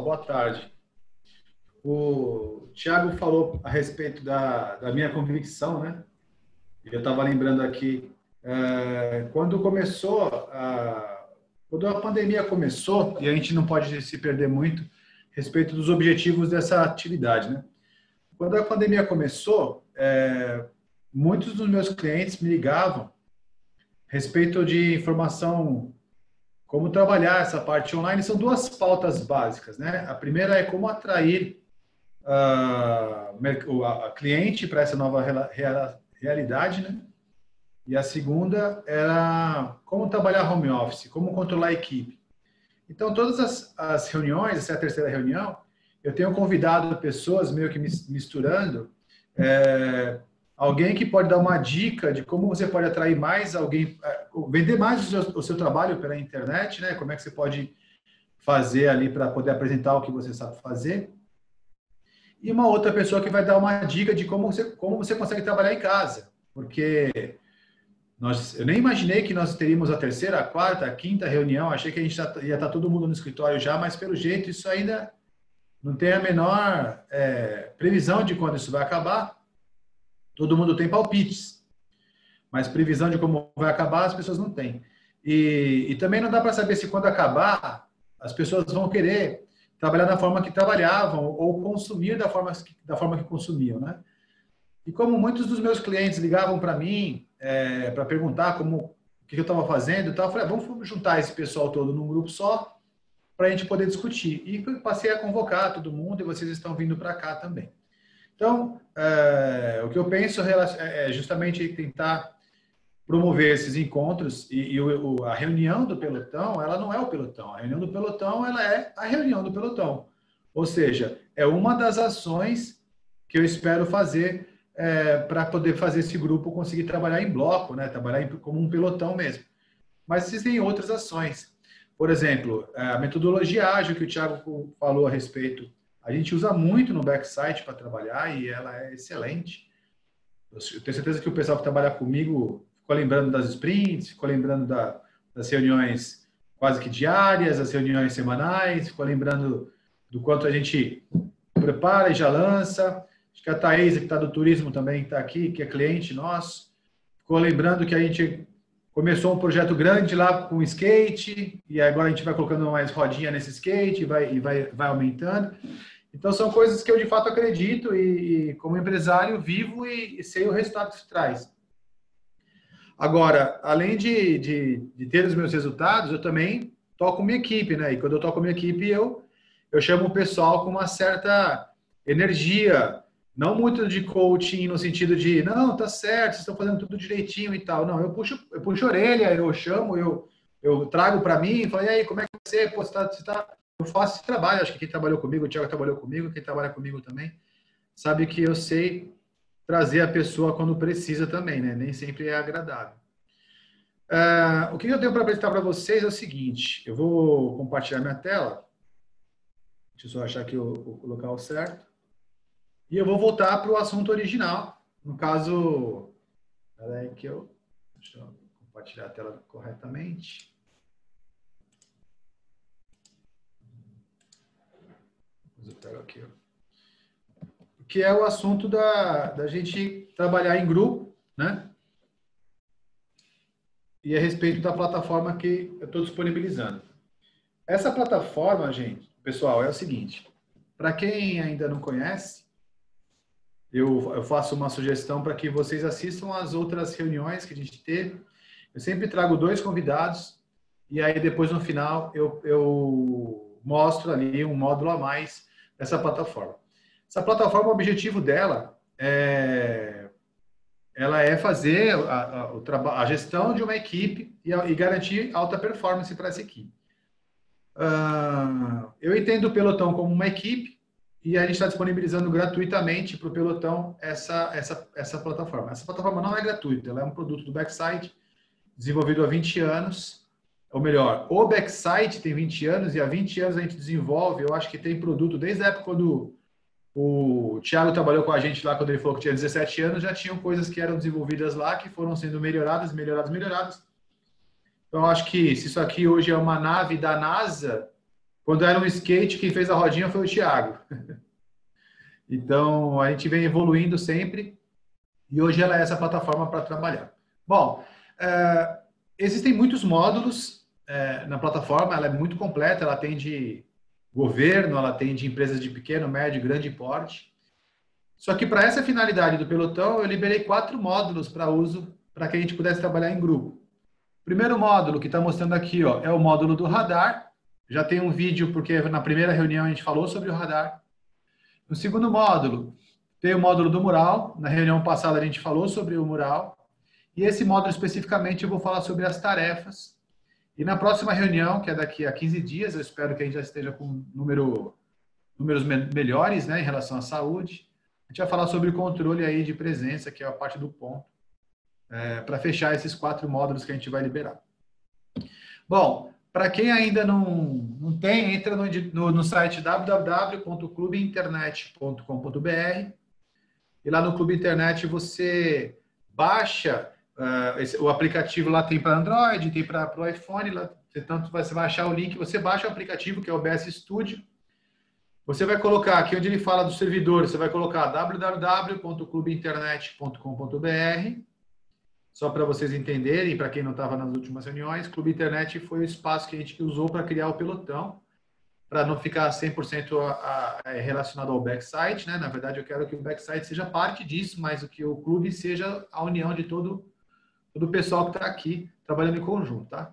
Boa tarde. O Thiago falou a respeito da minha convicção, né? Eu estava lembrando aqui, quando começou, quando a pandemia começou, e a gente não pode se perder muito a respeito dos objetivos dessa atividade, né? Quando a pandemia começou, muitos dos meus clientes me ligavam a respeito de informação, como trabalhar essa parte online. São duas pautas básicas, né? A primeira é como atrair a cliente para essa nova realidade, né? E a segunda era como trabalhar home office, como controlar a equipe. Então, todas as reuniões, essa é a terceira reunião, eu tenho convidado pessoas meio que misturando, alguém que pode dar uma dica de como você pode atrair mais alguém, vender mais o seu trabalho pela internet, né? Como é que você pode fazer ali para poder apresentar o que você sabe fazer. E uma outra pessoa que vai dar uma dica de como você consegue trabalhar em casa. Porque eu nem imaginei que nós teríamos a terceira, a quarta, a quinta reunião. Achei que a gente ia estar todo mundo no escritório já, mas pelo jeito isso ainda não tem a menor previsão de quando isso vai acabar. Todo mundo tem palpites, mas previsão de como vai acabar as pessoas não têm. E também não dá para saber se quando acabar as pessoas vão querer trabalhar da forma que trabalhavam ou consumir da forma que consumiam, né? E como muitos dos meus clientes ligavam para mim para perguntar o que eu estava fazendo e tal, eu falei, vamos juntar esse pessoal todo num grupo só para a gente poder discutir. E passei a convocar todo mundo e vocês estão vindo para cá também. Então, o que eu penso é justamente tentar promover esses encontros e a reunião do pelotão, ela não é o pelotão. A reunião do pelotão, ela é a reunião do pelotão. Ou seja, é uma das ações que eu espero fazer para poder fazer esse grupo conseguir trabalhar em bloco, né? Trabalhar como um pelotão mesmo. Mas existem outras ações. Por exemplo, a metodologia ágil que o Thiago falou a respeito, a gente usa muito no Backsite para trabalhar e ela é excelente. Eu tenho certeza que o pessoal que trabalha comigo ficou lembrando das sprints, ficou lembrando das reuniões quase que diárias, as reuniões semanais, ficou lembrando do quanto a gente prepara e já lança. Acho que a Thaís, que está do turismo também, está aqui, que é cliente nosso, ficou lembrando que a gente começou um projeto grande lá com skate e agora a gente vai colocando mais rodinha nesse skate e vai aumentando. Então, são coisas que eu, de fato, acredito e como empresário, vivo e sei o resultado que isso traz. Agora, além de ter os meus resultados, eu também toco minha equipe, né? E quando eu toco minha equipe, eu chamo o pessoal com uma certa energia, não muito de coaching no sentido de, não, tá certo, vocês estão fazendo tudo direitinho e tal. Não, eu puxo a orelha, eu chamo, eu trago para mim e falo, e aí, como é que você? Pô, eu faço esse trabalho, acho que quem trabalhou comigo, o Thiago trabalhou comigo, quem trabalha comigo também, sabe que eu sei trazer a pessoa quando precisa também, né? Nem sempre é agradável. O que eu tenho para apresentar para vocês é o seguinte, eu vou compartilhar minha tela, deixa eu só achar aqui o local certo, e eu vou voltar para o assunto original, no caso, deixa eu compartilhar a tela corretamente. Eu pego aqui, que é o assunto da gente trabalhar em grupo, né? E a respeito da plataforma que eu estou disponibilizando. Essa plataforma, gente, pessoal, é o seguinte. Para quem ainda não conhece, eu faço uma sugestão para que vocês assistam às outras reuniões que a gente teve. Eu sempre trago 2 convidados e aí depois, no final, eu mostro ali um módulo a mais dessa plataforma. Essa plataforma, o objetivo dela ela é fazer a gestão de uma equipe e garantir alta performance para essa equipe. Eu entendo o pelotão como uma equipe e a gente está disponibilizando gratuitamente para o pelotão essa plataforma. Essa plataforma não é gratuita, ela é um produto do Backsite, desenvolvido há 20 anos, ou melhor, o Backsite tem 20 anos e há 20 anos a gente desenvolve, eu acho que tem produto desde a época quando o Thiago trabalhou com a gente lá, quando ele falou que tinha 17 anos, já tinham coisas que eram desenvolvidas lá, que foram sendo melhoradas. Então, eu acho que se isso aqui hoje é uma nave da NASA, Quando era um skate, quem fez a rodinha foi o Thiago. Então, a gente vem evoluindo sempre e hoje ela é essa plataforma para trabalhar. Bom, existem muitos módulos na plataforma, ela é muito completa, ela atende governo, ela atende empresas de pequeno, médio e grande porte. Só que para essa finalidade do pelotão, eu liberei 4 módulos para uso, para que a gente pudesse trabalhar em grupo. O primeiro módulo que está mostrando aqui, ó, é o módulo do radar. Já tem um vídeo, porque na primeira reunião a gente falou sobre o radar. No segundo módulo, tem o módulo do mural. Na reunião passada a gente falou sobre o mural. E esse módulo especificamente eu vou falar sobre as tarefas. E na próxima reunião, que é daqui a 15 dias, eu espero que a gente já esteja com números melhores, né, em relação à saúde. A gente vai falar sobre o controle aí de presença, que é a parte do ponto, para fechar esses 4 módulos que a gente vai liberar. Bom, para quem ainda não tem, entra no site www.clubeinternet.com.br e lá no Clube Internet você baixa o aplicativo. Lá tem para Android, tem para o iPhone, lá, tanto você vai achar o link, você baixa o aplicativo que é o OBS Studio. Você vai colocar aqui onde ele fala do servidor, você vai colocar www.clubeinternet.com.br. Só para vocês entenderem, para quem não estava nas últimas reuniões, Clube Internet foi o espaço que a gente usou para criar o pelotão, para não ficar 100% relacionado ao backsite, né? Na verdade, eu quero que o backsite seja parte disso, mas o que o clube seja a união de todo o pessoal que está aqui trabalhando em conjunto, tá?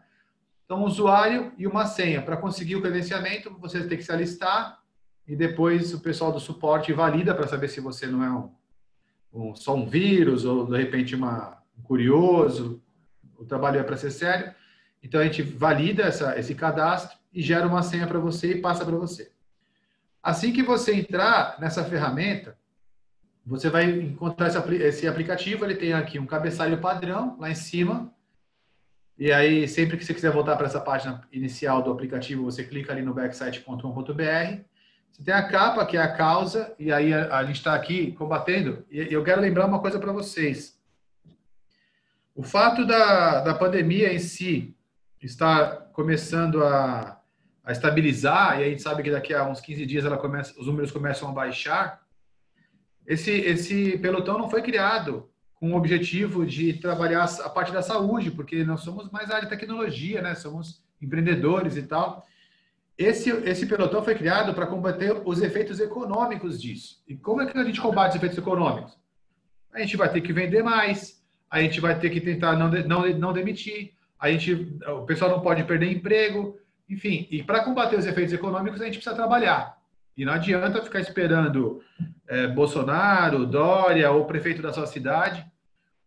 Então, um usuário e uma senha. Para conseguir o credenciamento, você tem que se alistar e depois o pessoal do suporte valida para saber se você não é só um vírus ou, de repente, um curioso. O trabalho é para ser sério. Então, a gente valida esse cadastro e gera uma senha para você e passa para você. Assim que você entrar nessa ferramenta, você vai encontrar esse aplicativo. Ele tem aqui um cabeçalho padrão lá em cima. E aí, sempre que você quiser voltar para essa página inicial do aplicativo, você clica ali no backsite.com.br. Você tem a capa, que é a causa, e aí a gente está aqui combatendo. E eu quero lembrar uma coisa para vocês. O fato da pandemia em si estar começando a estabilizar, e a gente sabe que daqui a uns 15 dias os números começam a baixar, esse pelotão não foi criado com o objetivo de trabalhar a parte da saúde, porque nós somos mais área de tecnologia, né? Somos empreendedores e tal. Esse pelotão foi criado para combater os efeitos econômicos disso. E como é que a gente combate os efeitos econômicos? A gente vai ter que vender mais, a gente vai ter que tentar não demitir, o pessoal não pode perder emprego, enfim. E para combater os efeitos econômicos, a gente precisa trabalhar. E não adianta ficar esperando Bolsonaro, Dória ou o prefeito da sua cidade,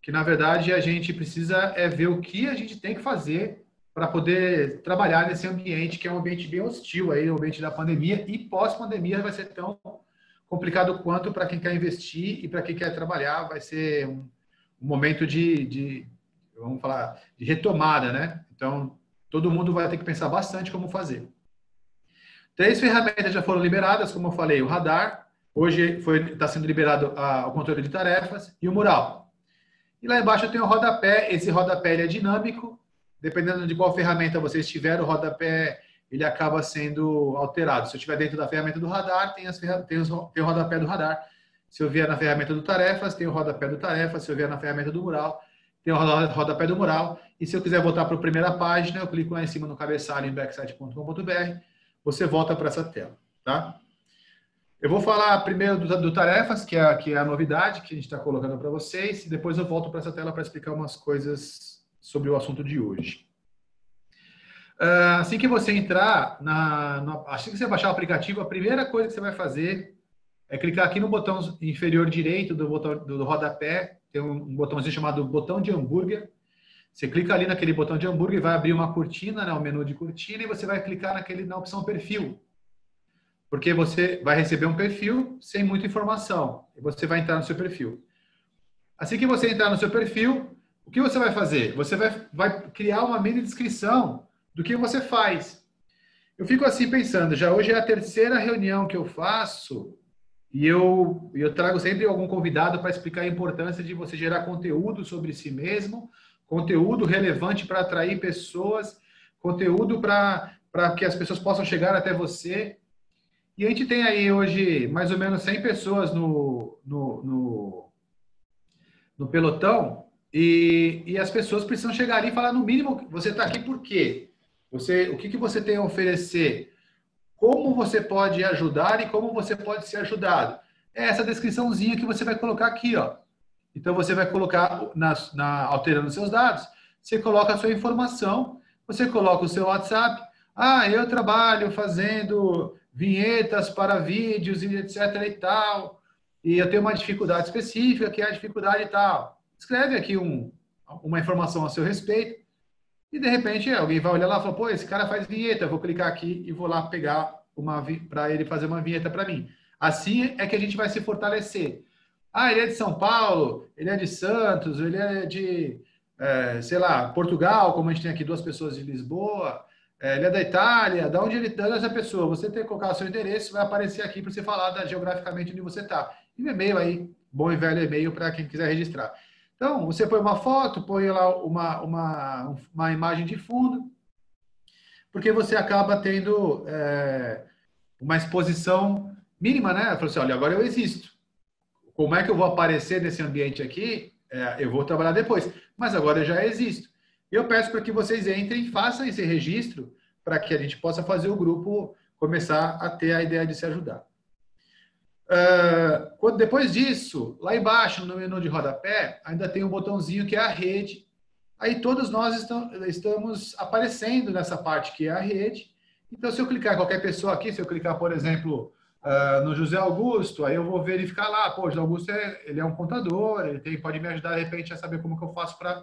que na verdade a gente precisa ver o que a gente tem que fazer para poder trabalhar nesse ambiente, que é um ambiente bem hostil, aí, o ambiente da pandemia, e pós-pandemia vai ser tão complicado quanto para quem quer investir e para quem quer trabalhar. Vai ser um momento vamos falar, de retomada, né? Então, todo mundo vai ter que pensar bastante como fazer. 3 ferramentas já foram liberadas, como eu falei, o radar, hoje está sendo liberado o controle de tarefas e o mural. E lá embaixo tem o rodapé, esse rodapé ele é dinâmico, dependendo de qual ferramenta você estiver, o rodapé ele acaba sendo alterado. Se eu estiver dentro da ferramenta do radar, tem o rodapé do radar. Se eu vier na ferramenta do tarefas, tem o rodapé do tarefas. Se eu vier na ferramenta do mural, tem o rodapé do mural. E se eu quiser voltar para a primeira página, eu clico lá em cima no cabeçalho em backsite.com.br, você volta para essa tela, tá? Eu vou falar primeiro do tarefas, que é a novidade que a gente está colocando para vocês, e depois eu volto para essa tela para explicar umas coisas sobre o assunto de hoje. Assim que você entrar, assim que você baixar o aplicativo, a primeira coisa que você vai fazer é clicar aqui no botão inferior direito do rodapé, tem um botãozinho chamado botão de hambúrguer. Você clica ali naquele botão de hambúrguer e vai abrir uma cortina, né, um menu de cortina, e você vai clicar na opção perfil. Porque você vai receber um perfil sem muita informação, e você vai entrar no seu perfil. Assim que você entrar no seu perfil, o que você vai fazer? Você vai criar uma mini descrição do que você faz. Eu fico assim pensando, já hoje é a 3ª reunião que eu faço e eu trago sempre algum convidado para explicar a importância de você gerar conteúdo sobre si mesmo, conteúdo relevante para atrair pessoas, conteúdo para para que as pessoas possam chegar até você. E a gente tem aí hoje mais ou menos 100 pessoas no pelotão e as pessoas precisam chegar ali e falar, no mínimo, você está aqui por quê? O que você tem a oferecer? Como você pode ajudar e como você pode ser ajudado? É essa descriçãozinha que você vai colocar aqui, ó. Então, você vai colocar, alterando seus dados, você coloca a sua informação, você coloca o seu WhatsApp. Ah, eu trabalho fazendo vinhetas para vídeos e etc e tal, e eu tenho uma dificuldade específica, que é a dificuldade e tal. Escreve aqui uma informação a seu respeito, e de repente alguém vai olhar lá e fala, pô, esse cara faz vinheta, eu vou clicar aqui e vou lá pegar para ele fazer uma vinheta para mim. Assim é que a gente vai se fortalecer. Ah, ele é de São Paulo, ele é de Santos, ele é de, sei lá, Portugal, como a gente tem aqui 2 pessoas de Lisboa, ele é da Itália, da onde ele está essa pessoa. Você tem que colocar o seu endereço, vai aparecer aqui para você falar geograficamente onde você está. E o e-mail aí, bom e velho e-mail para quem quiser registrar. Então, você põe uma foto, põe lá uma imagem de fundo, porque você acaba tendo uma exposição mínima, né? Falou assim, olha, agora eu existo. Como é que eu vou aparecer nesse ambiente aqui? Eu vou trabalhar depois, mas agora eu já existo. Eu peço para que vocês entrem, façam esse registro, para que a gente possa fazer o grupo começar a ter a ideia de se ajudar. Depois disso, lá embaixo, no menu de rodapé, ainda tem um botãozinho que é a rede. Aí todos nós estamos aparecendo nessa parte que é a rede. Então, se eu clicar em qualquer pessoa aqui, se eu clicar, por exemplo, no José Augusto, aí eu vou verificar lá, pô, o José Augusto ele é um contador, pode me ajudar, de repente, a saber como que eu faço para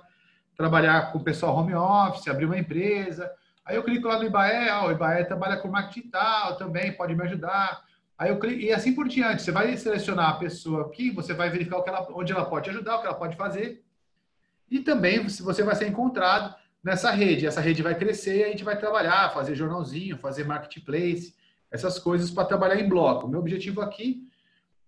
trabalhar com o pessoal home office, abrir uma empresa. Aí eu clico lá no Ibaé, o Ibaé trabalha com marketing digital também, pode me ajudar. Aí eu clico, e assim por diante, você vai selecionar a pessoa aqui, você vai verificar onde ela pode ajudar, o que ela pode fazer, e também você vai ser encontrado nessa rede. Essa rede vai crescer e a gente vai trabalhar, fazer jornalzinho, fazer marketplace, essas coisas para trabalhar em bloco. O meu objetivo aqui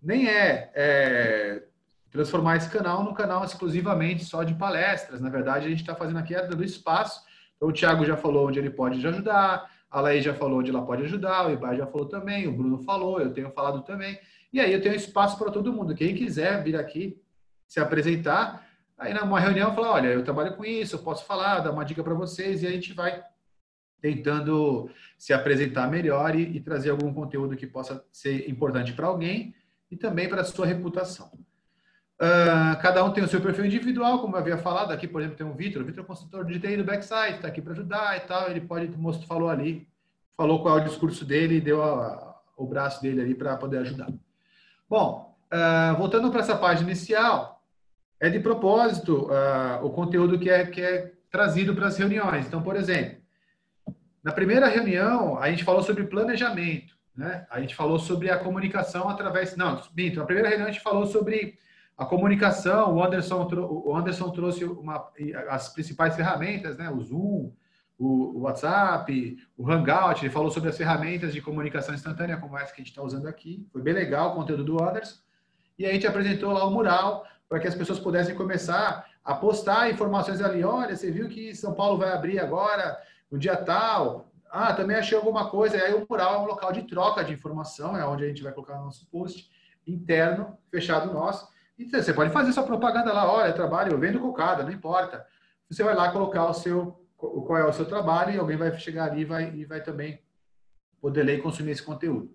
nem é transformar esse canal num canal exclusivamente só de palestras. Na verdade, a gente está fazendo aqui dando espaço. Então, o Thiago já falou onde ele pode ajudar, a Laís já falou onde ela pode ajudar, o Ibai já falou também, o Bruno falou, eu tenho falado também. E aí eu tenho espaço para todo mundo. Quem quiser vir aqui se apresentar, aí numa reunião falar, olha, eu trabalho com isso, eu posso falar, dar uma dica para vocês, e a gente vai tentando se apresentar melhor e trazer algum conteúdo que possa ser importante para alguém e também para a sua reputação. Cada um tem o seu perfil individual, como eu havia falado. Aqui, por exemplo, tem o Vitor é consultor de TI do Backside, está aqui para ajudar e tal. Ele falou ali, falou qual é o discurso dele e deu o braço dele ali para poder ajudar. Bom, voltando para essa página inicial, é de propósito o conteúdo que é trazido para as reuniões. Então, por exemplo, na primeira reunião, a gente falou sobre planejamento, né? A gente falou sobre a comunicação através... Não, minto, na primeira reunião a gente falou sobre a comunicação. O Anderson trouxe as principais ferramentas, né? O Zoom, o WhatsApp, o Hangout. Ele falou sobre as ferramentas de comunicação instantânea, como essa que a gente está usando aqui. Foi bem legal o conteúdo do Anderson. E a gente apresentou lá o mural para que as pessoas pudessem começar a postar informações ali. Olha, você viu que São Paulo vai abrir agora no dia tal. Ah, também achei alguma coisa. E aí o mural é um local de troca de informação, é onde a gente vai colocar o nosso post interno, fechado nosso. E você pode fazer sua propaganda lá. Olha, eu trabalho, eu vendo cocada, não importa. Você vai lá colocar qual é o seu trabalho e alguém vai chegar ali e vai também poder ler e consumir esse conteúdo.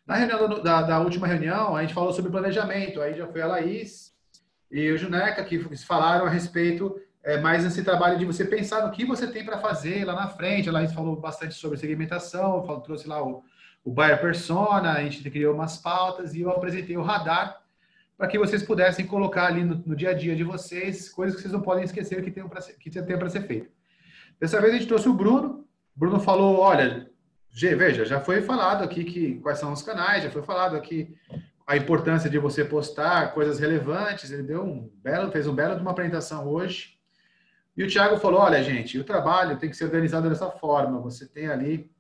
Na reunião da última reunião, a gente falou sobre planejamento. Aí já foi a Laís e o Juneca que falaram a respeito mais esse trabalho de você pensar no que você tem para fazer lá na frente. A Laís falou bastante sobre segmentação, trouxe lá o Buyer Persona, a gente criou umas pautas e eu apresentei o radar para que vocês pudessem colocar ali no dia a dia de vocês coisas que vocês não podem esquecer que tem para ser feito. Dessa vez a gente trouxe o Bruno. O Bruno falou, olha, veja, já foi falado aqui quais são os canais, já foi falado aqui a importância de você postar coisas relevantes. Ele fez um belo de uma apresentação hoje. E o Thiago falou, olha, gente, o trabalho tem que ser organizado dessa forma. Você tem ali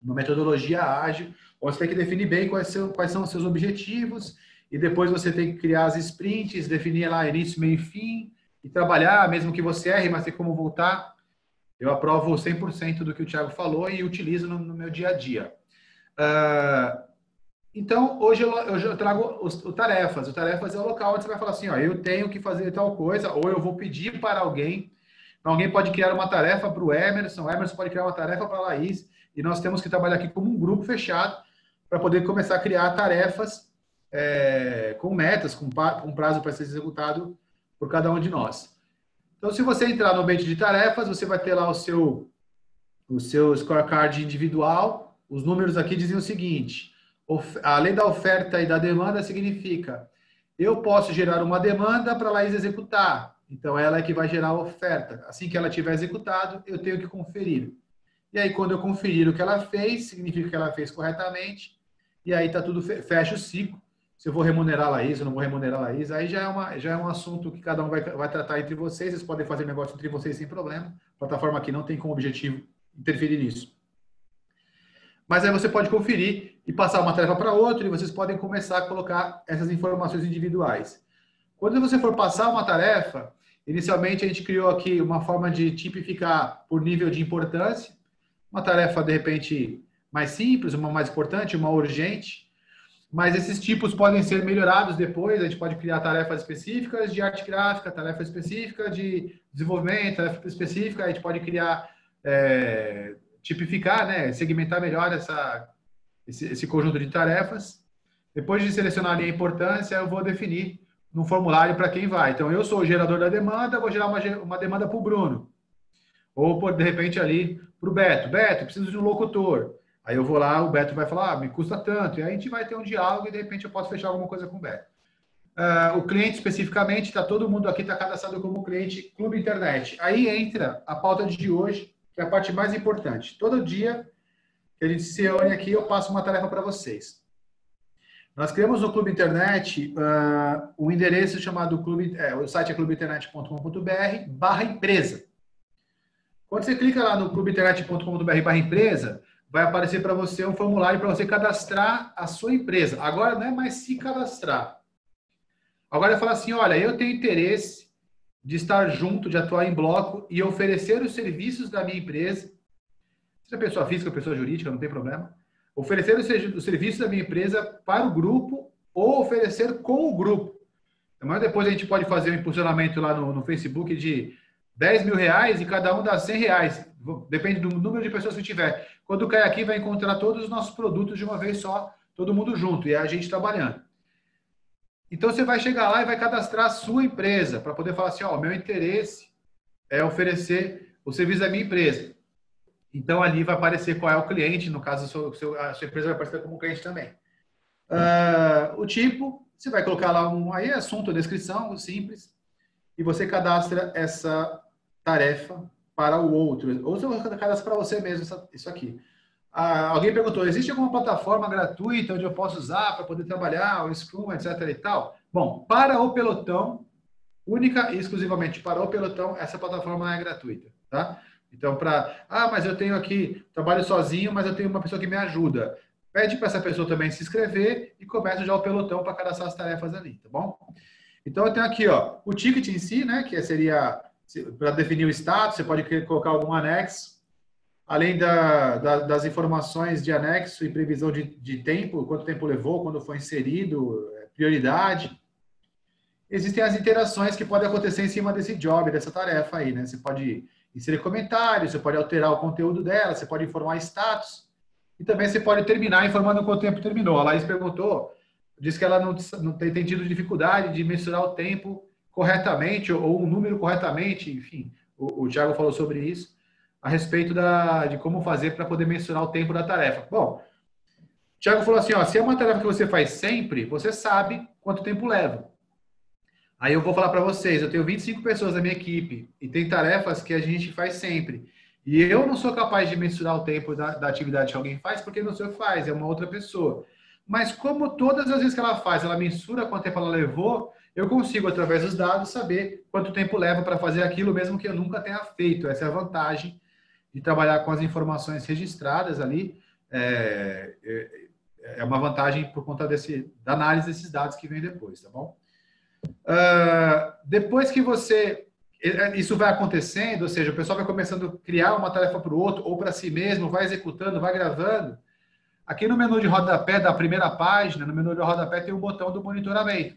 uma metodologia ágil, onde você tem que definir bem quais são os seus objetivos, e depois você tem que criar as sprints, definir lá início, meio e fim, e trabalhar, mesmo que você erre, mas tem como voltar. Eu aprovo 100% do que o Thiago falou e utilizo no meu dia a dia. Então, hoje eu trago o tarefas. O tarefas é o local onde você vai falar assim, ó, eu tenho que fazer tal coisa, ou eu vou pedir para alguém. Então, alguém pode criar uma tarefa para o Emerson pode criar uma tarefa para a Laís, e nós temos que trabalhar aqui como um grupo fechado para poder começar a criar tarefas com metas, com prazo para ser executado por cada um de nós. Então, se você entrar no ambiente de tarefas, você vai ter lá o seu scorecard individual. Os números aqui dizem o seguinte: a lei da oferta e da demanda significa eu posso gerar uma demanda para a Laís executar. Então, ela é que vai gerar a oferta. Assim que ela tiver executado, eu tenho que conferir. E aí, quando eu conferir o que ela fez, significa que ela fez corretamente. E aí tá tudo, fecha o ciclo. Se eu vou remunerar a Laís, eu não vou remunerar a Laís, aí já é um assunto que cada um vai tratar entre vocês. Vocês podem fazer negócio entre vocês sem problema. A plataforma aqui não tem como objetivo interferir nisso. Mas aí você pode conferir e passar uma tarefa para outra, e vocês podem começar a colocar essas informações individuais. Quando você for passar uma tarefa, inicialmente a gente criou aqui uma forma de tipificar por nível de importância. Uma tarefa, de repente, mais simples, uma mais importante, uma urgente. Mas esses tipos podem ser melhorados depois. A gente pode criar tarefas específicas de arte gráfica, tarefa específica de desenvolvimento, tarefa específica. A gente pode criar, tipificar, né, segmentar melhor esse conjunto de tarefas. Depois de selecionar ali a importância, eu vou definir no formulário para quem vai. Então, eu sou o gerador da demanda, vou gerar uma demanda para o Bruno. Ou, de repente, ali para o Beto. Beto, preciso de um locutor. Aí eu vou lá, o Beto vai falar, me custa tanto. E aí a gente vai ter um diálogo e, de repente, eu posso fechar alguma coisa com o Beto. O cliente, especificamente, todo mundo aqui está cadastrado como cliente Clube Internet. Aí entra a pauta de hoje, que é a parte mais importante. Todo dia que a gente se reúne aqui, eu passo uma tarefa para vocês. Nós criamos no Clube Internet um endereço chamado o site é clubeinternet.com.br/empresa. Quando você clica lá no clubeinternet.com.br/empresa, vai aparecer para você um formulário para você cadastrar a sua empresa. Agora não é mais se cadastrar. Agora é falar assim, olha, eu tenho interesse de estar junto, de atuar em bloco e oferecer os serviços da minha empresa, seja pessoa física ou pessoa jurídica, não tem problema, oferecer os serviços da minha empresa para o grupo ou oferecer com o grupo. Mas depois a gente pode fazer um impulsionamento lá no Facebook de R$10.000 e cada um dá R$100. Depende do número de pessoas que tiver. Quando cai aqui, vai encontrar todos os nossos produtos de uma vez só, todo mundo junto, e é a gente trabalhando. Então, você vai chegar lá e vai cadastrar a sua empresa, para poder falar assim, ó, o meu interesse é oferecer o serviço da minha empresa. Então, ali vai aparecer qual é o cliente, no caso, a sua empresa vai aparecer como cliente também. O tipo, você vai colocar lá aí assunto, descrição, simples, e você cadastra essa tarefa para o outro. Ou você cadastra para você mesmo isso aqui. Alguém perguntou, existe alguma plataforma gratuita onde eu posso usar para poder trabalhar, o Scrum, etc. e tal? Bom, para o pelotão, única e exclusivamente para o pelotão, essa plataforma não é gratuita, tá? Então, mas eu tenho aqui, trabalho sozinho, mas eu tenho uma pessoa que me ajuda. Pede para essa pessoa também se inscrever e começa já o pelotão para cadastrar as tarefas ali, tá bom? Então, eu tenho aqui, ó, o ticket em si, né, que seria para definir o status, você pode colocar algum anexo, além das informações de anexo e previsão de tempo, quanto tempo levou, quando foi inserido, prioridade. Existem as interações que podem acontecer em cima desse job, dessa tarefa aí, né? Você pode inserir comentários, você pode alterar o conteúdo dela, você pode informar status, e também você pode terminar informando quanto tempo terminou. A Laís perguntou, disse que ela não tem tido dificuldade de mensurar o tempo corretamente, ou um número corretamente, enfim, o Thiago falou sobre isso, a respeito de como fazer para poder mensurar o tempo da tarefa. Bom, o Thiago falou assim, ó, se é uma tarefa que você faz sempre, você sabe quanto tempo leva. Aí eu vou falar para vocês, eu tenho 25 pessoas na minha equipe e tem tarefas que a gente faz sempre. E eu não sou capaz de mensurar o tempo da atividade que alguém faz, porque não sou eu que faz, é uma outra pessoa. Mas como todas as vezes que ela faz, ela mensura quanto tempo ela levou, eu consigo, através dos dados, saber quanto tempo leva para fazer aquilo, mesmo que eu nunca tenha feito. Essa é a vantagem de trabalhar com as informações registradas ali. É uma vantagem por conta da análise desses dados que vem depois, tá bom? Depois que você isso vai acontecendo, ou seja, o pessoal vai começando a criar uma tarefa para o outro, ou para si mesmo, vai executando, vai gravando. Aqui no menu de rodapé da primeira página, no menu de rodapé tem o botão do monitoramento.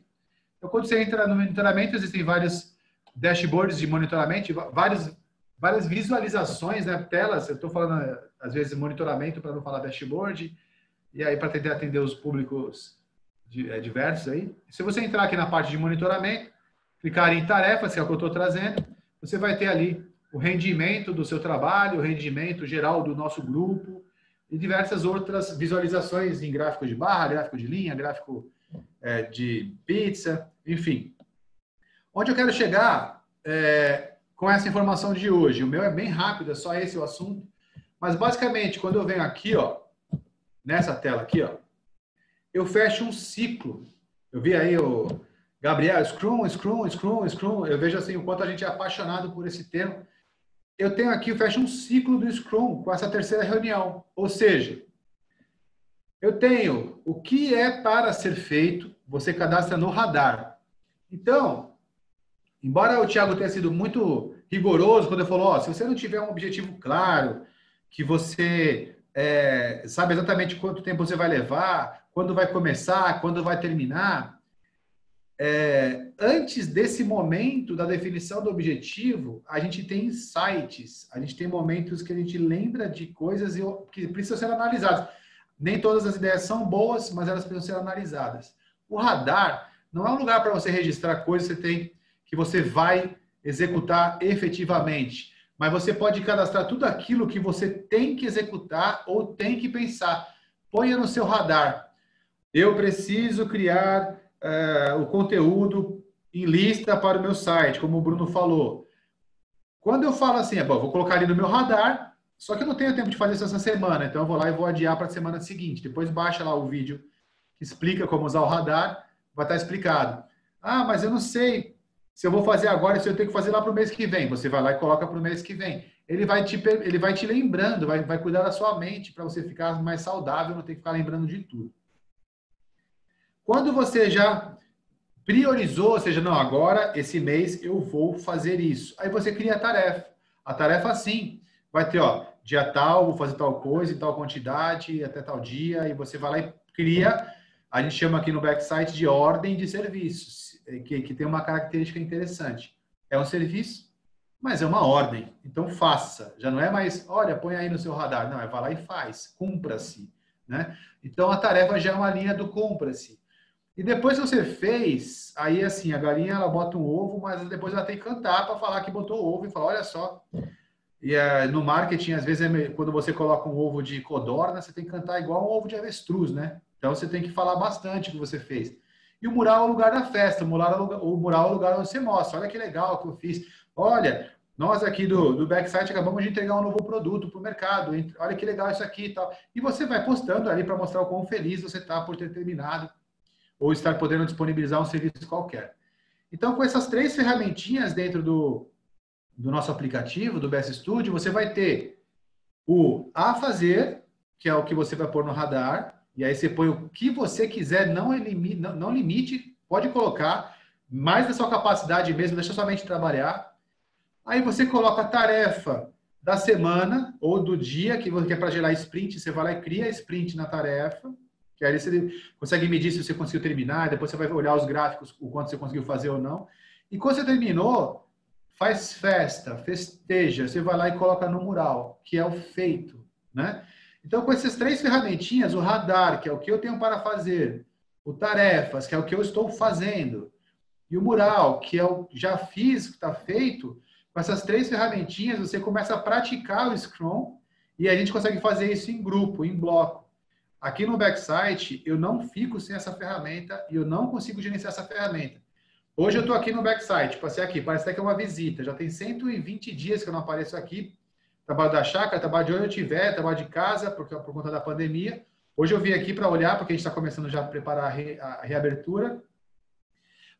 Então, quando você entra no monitoramento, existem vários dashboards de monitoramento, várias visualizações, né, telas. Eu estou falando, às vezes, monitoramento para não falar dashboard, e aí para tentar atender os públicos diversos aí. Se você entrar aqui na parte de monitoramento, clicar em tarefas, que é o que eu estou trazendo, você vai ter ali o rendimento do seu trabalho, o rendimento geral do nosso grupo e diversas outras visualizações em gráfico de barra, gráfico de linha, gráfico de pizza, enfim. Onde eu quero chegar com essa informação de hoje? O meu é bem rápido, é só esse o assunto. Mas, basicamente, quando eu venho aqui, ó, nessa tela aqui, ó, eu fecho um ciclo. Eu vi aí o Gabriel, Scrum. Eu vejo assim o quanto a gente é apaixonado por esse termo. Eu tenho aqui, eu fecho um ciclo do Scrum com essa terceira reunião. Ou seja, eu tenho o que é para ser feito, você cadastra no radar. Então, embora o Thiago tenha sido muito rigoroso quando ele falou, ó, se você não tiver um objetivo claro, que você sabe exatamente quanto tempo você vai levar, quando vai começar, quando vai terminar, antes desse momento da definição do objetivo, a gente tem insights, a gente tem momentos que a gente lembra de coisas que precisam ser analisadas. Nem todas as ideias são boas, mas elas precisam ser analisadas. O radar não é um lugar para você registrar coisas que você vai executar efetivamente, mas você pode cadastrar tudo aquilo que você tem que executar ou tem que pensar. Ponha no seu radar. Eu preciso criar o conteúdo em lista para o meu site, como o Bruno falou. Quando eu falo assim, vou colocar ali no meu radar, só que eu não tenho tempo de fazer isso essa semana, então eu vou lá e vou adiar para a semana seguinte. Depois baixa lá o vídeo que explica como usar o radar, vai estar explicado. Ah, mas eu não sei se eu vou fazer agora, se eu tenho que fazer lá para o mês que vem. Você vai lá e coloca para o mês que vem. Ele vai te lembrando, vai cuidar da sua mente para você ficar mais saudável, não ter que ficar lembrando de tudo. Quando você já priorizou, ou seja, não, agora, esse mês, eu vou fazer isso. Aí você cria a tarefa. A tarefa, sim, vai ter, ó, dia tal, vou fazer tal coisa, em tal quantidade, até tal dia, e você vai lá e cria, a gente chama aqui no backsite de ordem de serviços, que tem uma característica interessante. É um serviço, mas é uma ordem. Então, faça. Já não é mais, olha, põe aí no seu radar. Não, vai lá e faz. Cumpra-se. Né? Então, a tarefa já é uma linha do cumpra-se. E depois que você fez, aí assim, a galinha ela bota um ovo, mas depois ela tem que cantar para falar que botou o ovo e falar, olha só. E no marketing, às vezes, quando você coloca um ovo de codorna, você tem que cantar igual um ovo de avestruz, né? Então você tem que falar bastante o que você fez. E o mural é o lugar da festa, o mural é o lugar onde você mostra. Olha que legal que eu fiz. Olha, nós aqui do Backsite acabamos de entregar um novo produto para o mercado. Olha que legal isso aqui e tal. E você vai postando ali para mostrar o quão feliz você está por ter terminado ou estar podendo disponibilizar um serviço qualquer. Então, com essas 3 ferramentinhas dentro do nosso aplicativo, do BS Studio, você vai ter o a fazer, que é o que você vai pôr no radar, e aí você põe o que você quiser, não limite, pode colocar mais da sua capacidade mesmo, deixa sua mente trabalhar. Aí você coloca a tarefa da semana ou do dia, que é para gerar sprint, você vai lá e cria sprint na tarefa, que aí você consegue medir se você conseguiu terminar, depois você vai olhar os gráficos, o quanto você conseguiu fazer ou não. E quando você terminou, faz festa, festeja, você vai lá e coloca no mural, que é o feito, né? Então, com essas 3 ferramentinhas, o radar, que é o que eu tenho para fazer, o tarefas, que é o que eu estou fazendo, e o mural, que é o que já fiz, que está feito, com essas 3 ferramentinhas, você começa a praticar o Scrum e a gente consegue fazer isso em grupo, em bloco. Aqui no Backsite, eu não fico sem essa ferramenta e eu não consigo gerenciar essa ferramenta. Hoje eu estou aqui no Backsite, passei aqui, parece até que é uma visita. Já tem 120 dias que eu não apareço aqui. Trabalho da chácara, trabalho de onde eu estiver, trabalho de casa, por conta da pandemia. Hoje eu vim aqui para olhar, porque a gente está começando já a preparar a reabertura.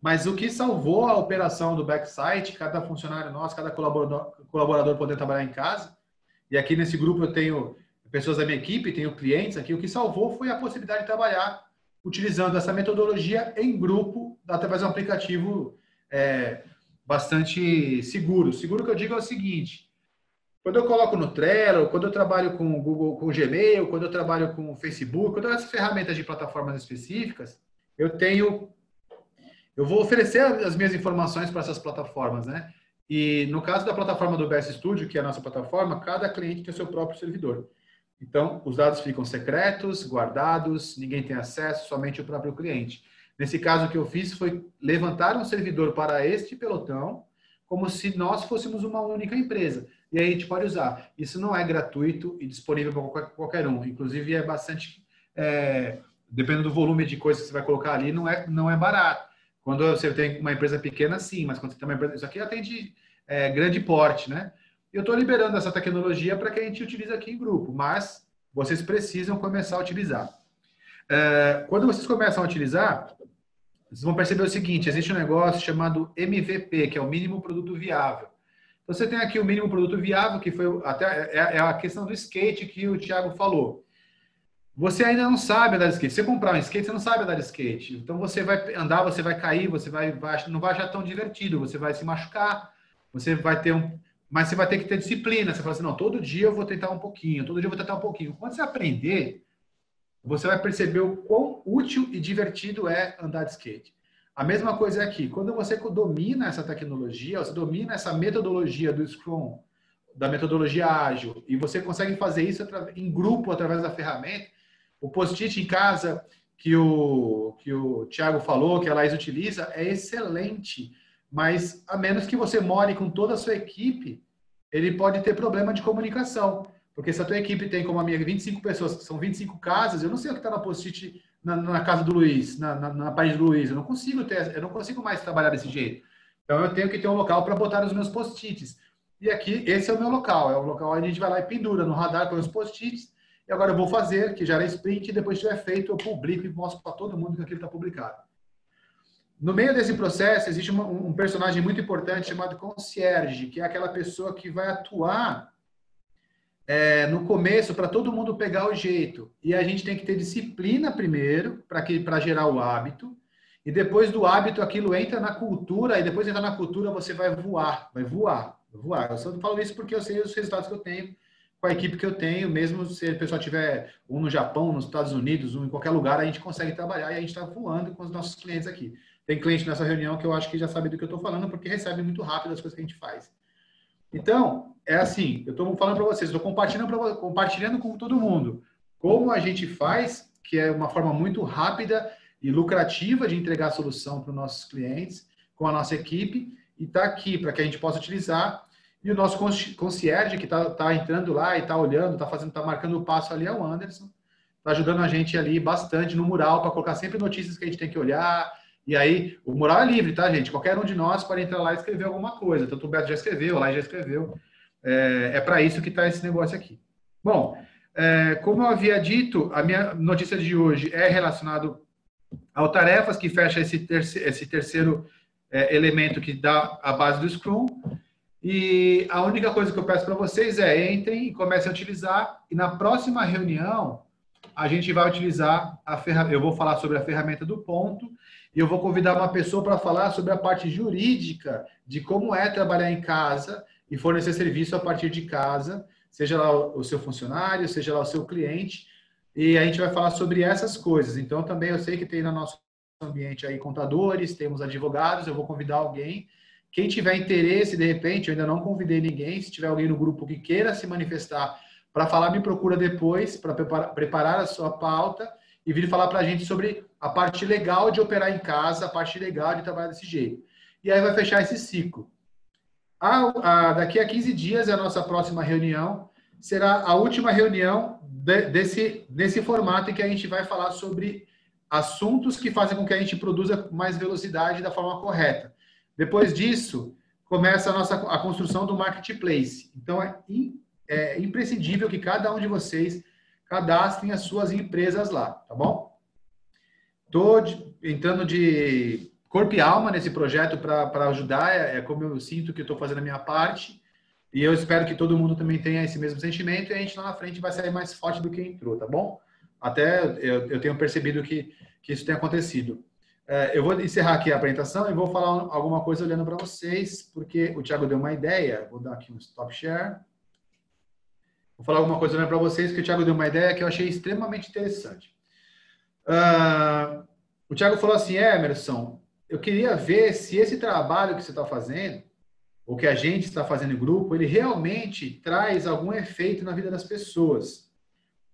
Mas o que salvou a operação do Backsite, cada funcionário nosso, cada colaborador poder trabalhar em casa. E aqui nesse grupo eu tenho pessoas da minha equipe, tenho clientes aqui. O que salvou foi a possibilidade de trabalhar utilizando essa metodologia em grupo, através de um aplicativo bastante seguro. Seguro que eu digo é o seguinte: quando eu coloco no Trello, quando eu trabalho com o Google, com o Gmail, quando eu trabalho com o Facebook, quando eu essas ferramentas de plataformas específicas, eu tenho, eu vou oferecer as minhas informações para essas plataformas, né? E no caso da plataforma do BS Studio, que é a nossa plataforma, cada cliente tem o seu próprio servidor. Então, os dados ficam secretos, guardados, ninguém tem acesso, somente o próprio cliente. Nesse caso, o que eu fiz foi levantar um servidor para este pelotão, como se nós fôssemos uma única empresa. E aí a gente pode usar. Isso não é gratuito e disponível para qualquer um. Inclusive, é bastante... dependendo do volume de coisas que você vai colocar ali, não é barato. Quando você tem uma empresa pequena, sim, mas quando você tem uma empresa... Isso aqui atende grande porte, né? Eu estou liberando essa tecnologia para que a gente utilize aqui em grupo, mas vocês precisam começar a utilizar. Quando vocês começam a utilizar, vocês vão perceber o seguinte: existe um negócio chamado MVP, que é o mínimo produto viável. Então, você tem aqui o mínimo produto viável, que foi até a questão do skate que o Thiago falou. Você ainda não sabe andar de skate. Se você comprar um skate, você não sabe andar de skate. Então, você vai andar, você vai cair, você não vai achar tão divertido, você vai se machucar, você vai ter mas você vai ter que ter disciplina. Você fala assim: não, todo dia eu vou tentar um pouquinho, todo dia eu vou tentar um pouquinho. Quando você aprender, você vai perceber o quão útil e divertido é andar de skate. A mesma coisa é aqui. Quando você domina essa tecnologia, você domina essa metodologia do Scrum, da metodologia ágil, e você consegue fazer isso em grupo através da ferramenta. O post-it em casa que o Thiago falou, que a Laís utiliza, é excelente, mas a menos que você more com toda a sua equipe, ele pode ter problema de comunicação. Porque se a tua equipe tem como a minha 25 pessoas, que são 25 casas, eu não sei o que está na post-it na casa do Luiz, na parede do Luiz. Eu não consigo mais trabalhar desse jeito. Então eu tenho que ter um local para botar os meus post-its. E aqui, esse é o meu local. É o local onde a gente vai lá e pendura no radar com os post-its. E agora eu vou fazer, que já era sprint, e depois que estiver feito, eu publico e mostro para todo mundo que aquilo está publicado. No meio desse processo, existe um personagem muito importante chamado concierge, que é aquela pessoa que vai atuar no começo para todo mundo pegar o jeito. E a gente tem que ter disciplina primeiro, para gerar o hábito. E depois do hábito, aquilo entra na cultura, e depois de entrar na cultura, você vai voar. Eu só falo isso porque eu sei os resultados que eu tenho com a equipe que eu tenho, mesmo se a pessoa tiver um no Japão, nos Estados Unidos, um em qualquer lugar, a gente consegue trabalhar e a gente está voando com os nossos clientes aqui. Tem cliente nessa reunião que eu acho que já sabe do que eu estou falando, porque recebe muito rápido as coisas que a gente faz. Então, é assim, eu estou falando para vocês, estou compartilhando com todo mundo como a gente faz, que é uma forma muito rápida e lucrativa de entregar a solução para os nossos clientes, com a nossa equipe, e está aqui para que a gente possa utilizar. E o nosso concierge, que está entrando lá e está olhando, está marcando o passo ali, é o Anderson. Está ajudando a gente ali bastante no mural, para colocar sempre notícias que a gente tem que olhar. E aí, o mural é livre, tá, gente? Qualquer um de nós pode entrar lá e escrever alguma coisa. Tanto o Beto já escreveu, o Lai já escreveu. É para isso que está esse negócio aqui. Bom, como eu havia dito, a minha notícia de hoje é relacionado ao tarefas, que fecha esse terceiro elemento que dá a base do Scrum. E a única coisa que eu peço para vocês é: entrem e comecem a utilizar. E na próxima reunião, a gente vai utilizar a ferramenta. Eu vou falar sobre a ferramenta do ponto. E eu vou convidar uma pessoa para falar sobre a parte jurídica de como é trabalhar em casa e fornecer serviço a partir de casa, seja lá o seu funcionário, seja lá o seu cliente. E a gente vai falar sobre essas coisas. Então, também eu sei que tem no nosso ambiente aí contadores, temos advogados, eu vou convidar alguém. Quem tiver interesse, de repente, eu ainda não convidei ninguém, se tiver alguém no grupo que queira se manifestar para falar, me procura depois, para preparar a sua pauta e vir falar para a gente sobre a parte legal de operar em casa, a parte legal de trabalhar desse jeito. E aí vai fechar esse ciclo. Daqui a 15 dias é a nossa próxima reunião. Será a última reunião desse formato em que a gente vai falar sobre assuntos que fazem com que a gente produza com mais velocidade da forma correta. Depois disso, começa a construção do marketplace. Então, é imprescindível que cada um de vocês cadastrem as suas empresas lá, tá bom? Estou entrando de corpo e alma nesse projeto para ajudar, é como eu sinto que estou fazendo a minha parte, e eu espero que todo mundo também tenha esse mesmo sentimento, e a gente lá na frente vai sair mais forte do que entrou, tá bom? Até eu tenho percebido que isso tem acontecido. Eu vou encerrar aqui a apresentação e vou falar alguma coisa olhando para vocês, porque o Thiago deu uma ideia. Vou dar aqui um stop share. Vou falar alguma coisa olhando para vocês, que o Thiago deu uma ideia que eu achei extremamente interessante. O Thiago falou assim, Emerson, eu queria ver se esse trabalho que você está fazendo, ou que a gente está fazendo em grupo, ele realmente traz algum efeito na vida das pessoas.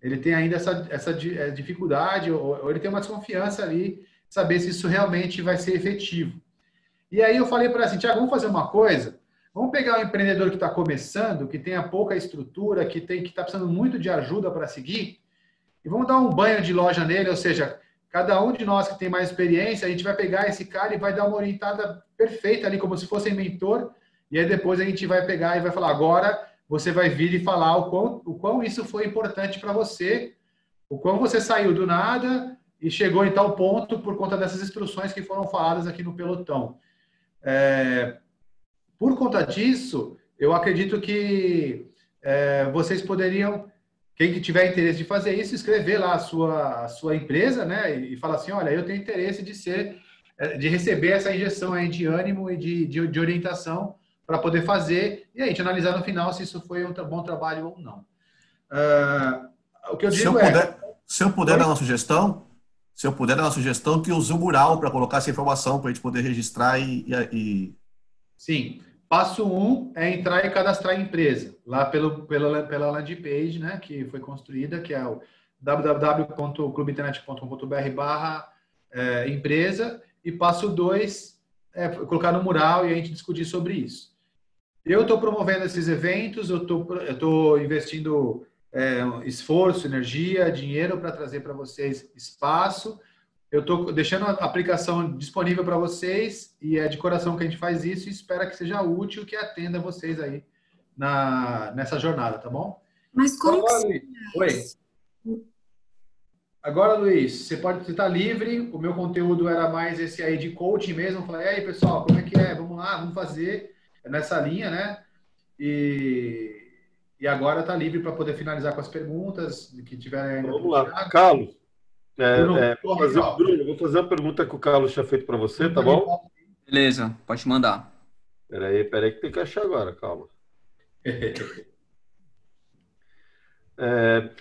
Ele tem ainda essa dificuldade, ou ele tem uma desconfiança ali, saber se isso realmente vai ser efetivo. E aí eu falei para ele assim, Thiago, vamos fazer uma coisa? Vamos pegar um empreendedor que está começando, que tenha pouca estrutura, que está precisando muito de ajuda para seguir, e vamos dar um banho de loja nele, ou seja, cada um de nós que tem mais experiência, a gente vai pegar esse cara e vai dar uma orientada perfeita ali, como se fosse mentor, e aí depois a gente vai pegar e vai falar, agora você vai vir e falar o quão isso foi importante para você, o quão você saiu do nada e chegou em tal ponto por conta dessas instruções que foram faladas aqui no pelotão. Por conta disso, eu acredito que vocês poderiam, quem tiver interesse de fazer isso, escrever lá a sua empresa, né? E falar assim, olha, eu tenho interesse de receber essa injeção aí de ânimo e de orientação para poder fazer, e a gente analisar no final se isso foi um bom trabalho ou não. O que eu digo se eu puder dar uma sugestão, que use o mural para colocar essa informação para a gente poder registrar e... Sim. Passo 1 é entrar e cadastrar a empresa, lá pela landing page, né, que foi construída, que é o www.clubinternet.com.br/empresa, e passo 2 é colocar no mural e a gente discutir sobre isso. Eu estou promovendo esses eventos, eu estou investindo esforço, energia, dinheiro para trazer para vocês espaço. Eu estou deixando a aplicação disponível para vocês e é de coração que a gente faz isso e espero que seja útil, que atenda vocês aí nessa jornada, tá bom? Mas como agora, que Luiz, oi. Agora, Luiz, você está livre. O meu conteúdo era mais esse aí de coaching mesmo. Eu falei, e aí, pessoal, como é que é? Vamos lá, vamos fazer nessa linha, né? E agora está livre para poder finalizar com as perguntas que tiverem ainda. Vamos lá, Carlos. Bruno, vou fazer uma pergunta que o Carlos tinha feito para você, tá bom? Beleza, pode mandar. Peraí que tem que achar agora, calma.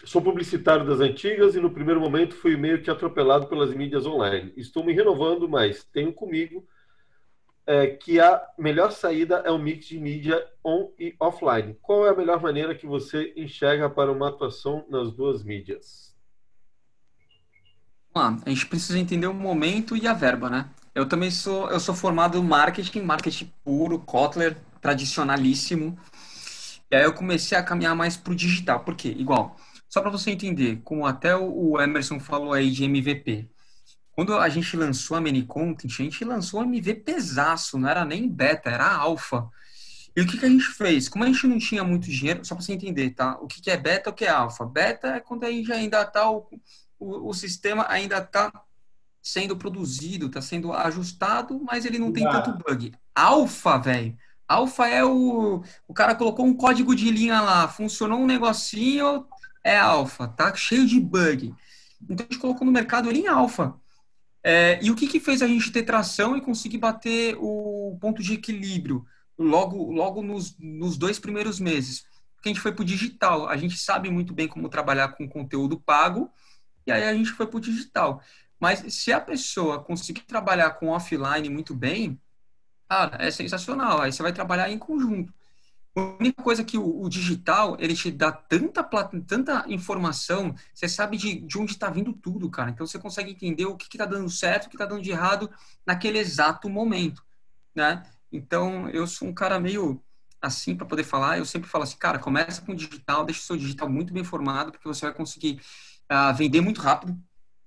Sou publicitário das antigas e no primeiro momento fui meio que atropelado pelas mídias online. Estou me renovando, mas tenho comigo que a melhor saída é um mix de mídia on e offline. Qual é a melhor maneira que você enxerga para uma atuação nas duas mídias? A gente precisa entender o momento e a verba, né? Eu também sou formado em marketing puro, Kotler, tradicionalíssimo. E aí eu comecei a caminhar mais pro digital. Por quê? Igual, só para você entender, como até o Emerson falou aí de MVP. Quando a gente lançou a Many-Content, a gente lançou um MVPzaço, não era nem beta, era alfa. E o que a gente fez? Como a gente não tinha muito dinheiro, só para você entender, tá? O que é beta e o que é alfa? Beta é quando a gente ainda está o sistema ainda está sendo produzido, está sendo ajustado, mas ele não tem tanto bug. Alpha, velho. Alpha é o cara colocou um código de linha lá, funcionou um negocinho, é alpha, tá cheio de bug. Então a gente colocou no mercado ele em alpha. E o que fez a gente ter tração e conseguir bater o ponto de equilíbrio logo nos 2 primeiros meses? Porque a gente foi para o digital. A gente sabe muito bem como trabalhar com conteúdo pago, e aí a gente foi para o digital. Mas se a pessoa conseguir trabalhar com offline muito bem, cara, é sensacional. Aí você vai trabalhar em conjunto. A única coisa que o digital, ele te dá tanta informação, você sabe de onde está vindo tudo, cara. Então você consegue entender o que está dando certo, o que está dando de errado naquele exato momento, né? Então eu sou um cara meio assim para poder falar. Eu sempre falo assim, cara, começa com o digital, deixa o seu digital muito bem formado, porque você vai conseguir vender muito rápido.